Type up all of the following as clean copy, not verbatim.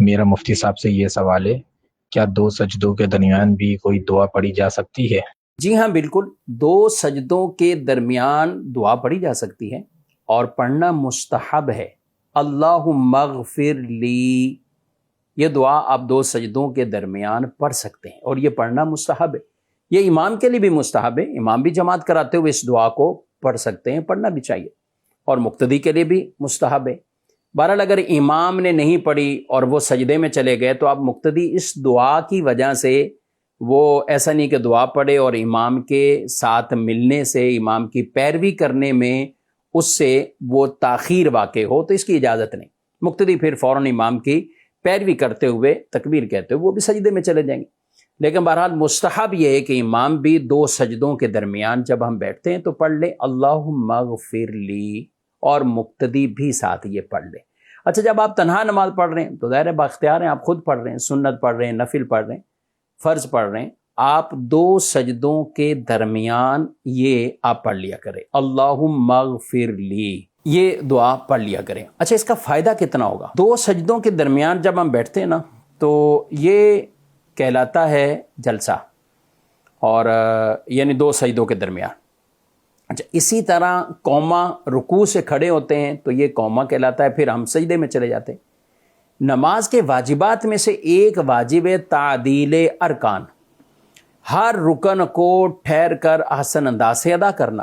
میرا مفتی صاحب سے یہ سوال ہے، کیا دو سجدوں کے درمیان بھی کوئی دعا پڑھی جا سکتی ہے؟ جی ہاں بالکل، دو سجدوں کے درمیان دعا پڑھی جا سکتی ہے اور پڑھنا مستحب ہے۔ اللہم اغفر لی، یہ دعا آپ دو سجدوں کے درمیان پڑھ سکتے ہیں اور یہ پڑھنا مستحب ہے۔ یہ امام کے لیے بھی مستحب ہے، امام بھی جماعت کراتے ہوئے اس دعا کو پڑھ سکتے ہیں، پڑھنا بھی چاہیے، اور مقتدی کے لیے بھی مستحب ہے۔ بہرحال اگر امام نے نہیں پڑھی اور وہ سجدے میں چلے گئے تو آپ مقتدی اس دعا کی وجہ سے وہ ایسا نہیں کہ دعا پڑھے اور امام کے ساتھ ملنے سے، امام کی پیروی کرنے میں اس سے وہ تاخیر واقع ہو، تو اس کی اجازت نہیں۔ مقتدی پھر فوراً امام کی پیروی کرتے ہوئے، تکبیر کہتے ہوئے وہ بھی سجدے میں چلے جائیں گے۔ لیکن بہرحال مستحب یہ ہے کہ امام بھی دو سجدوں کے درمیان جب ہم بیٹھتے ہیں تو پڑھ لیں اللہم اغفر لی، اور مقتدی بھی ساتھ یہ پڑھ لیں۔ اچھا، جب آپ تنہا نماز پڑھ رہے ہیں تو ظاہر باختیار ہیں، آپ خود پڑھ رہے ہیں، سنت پڑھ رہے ہیں، نفل پڑھ رہے ہیں، فرض پڑھ رہے ہیں، آپ دو سجدوں کے درمیان یہ آپ پڑھ لیا کریں اللہم اغفر لی، یہ دعا پڑھ لیا کریں۔ اچھا، اس کا فائدہ کتنا ہوگا؟ دو سجدوں کے درمیان جب ہم بیٹھتے ہیں نا تو یہ کہلاتا ہے جلسہ، اور یعنی دو سجدوں کے درمیان۔ اچھا، اسی طرح قوما رکوع سے کھڑے ہوتے ہیں تو یہ قوما کہلاتا ہے، پھر ہم سجدے میں چلے جاتے ہیں۔ نماز کے واجبات میں سے ایک واجب ہے تعدیل ارکان، ہر رکن کو ٹھہر کر احسن انداز سے ادا کرنا،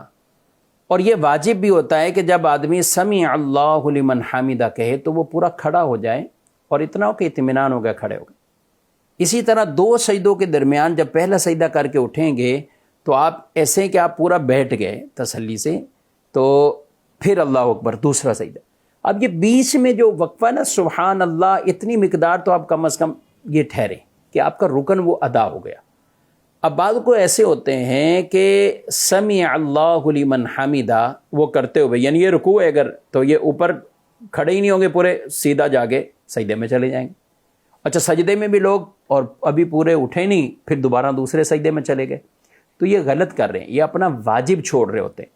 اور یہ واجب بھی ہوتا ہے کہ جب آدمی سمع اللہ لمن حمدہ کہے تو وہ پورا کھڑا ہو جائے اور اتنا ہو کہ اطمینان ہو گیا، کھڑے ہو گئے۔ اسی طرح دو سجدوں کے درمیان جب پہلا سجدہ کر کے اٹھیں گے تو آپ ایسے کہ آپ پورا بیٹھ گئے تسلی سے، تو پھر اللہ اکبر دوسرا سجدہ۔ اب یہ بیچ میں جو وقفہ نا سبحان اللہ، اتنی مقدار تو آپ کم از کم یہ ٹھہرے کہ آپ کا رکن وہ ادا ہو گیا۔ اب بعض کو ایسے ہوتے ہیں کہ سمع اللہ لمن حمدہ وہ کرتے ہوئے، یعنی یہ رکوع ہے اگر تو یہ اوپر کھڑے ہی نہیں ہوں گے پورے، سیدھا جا کے سجدے میں چلے جائیں گے۔ اچھا، سجدے میں بھی لوگ اور ابھی پورے اٹھے نہیں، پھر دوبارہ دوسرے سجدے میں چلے گئے، تو یہ غلط کر رہے ہیں، یہ اپنا واجب چھوڑ رہے ہوتے ہیں۔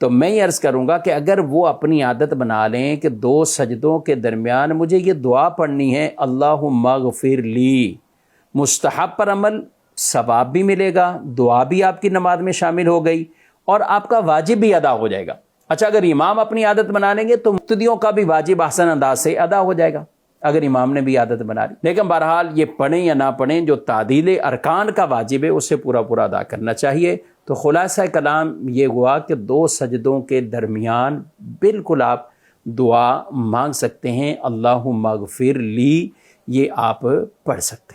تو میں یہ عرض کروں گا کہ اگر وہ اپنی عادت بنا لیں کہ دو سجدوں کے درمیان مجھے یہ دعا پڑھنی ہے اللہم اغفر لی، مستحب پر عمل، ثواب بھی ملے گا، دعا بھی آپ کی نماز میں شامل ہو گئی، اور آپ کا واجب بھی ادا ہو جائے گا۔ اچھا، اگر امام اپنی عادت بنا لیں گے تو مقتدیوں کا بھی واجب احسن انداز سے ادا ہو جائے گا، اگر امام نے بھی عادت بنا لی۔ لیکن بہرحال یہ پڑھیں یا نہ پڑھیں، جو تعدیل ارکان کا واجب ہے اسے پورا پورا ادا کرنا چاہیے۔ تو خلاصہ کلام یہ ہوا کہ دو سجدوں کے درمیان بالکل آپ دعا مانگ سکتے ہیں اللہم اغفر لی، یہ آپ پڑھ سکتے ہیں۔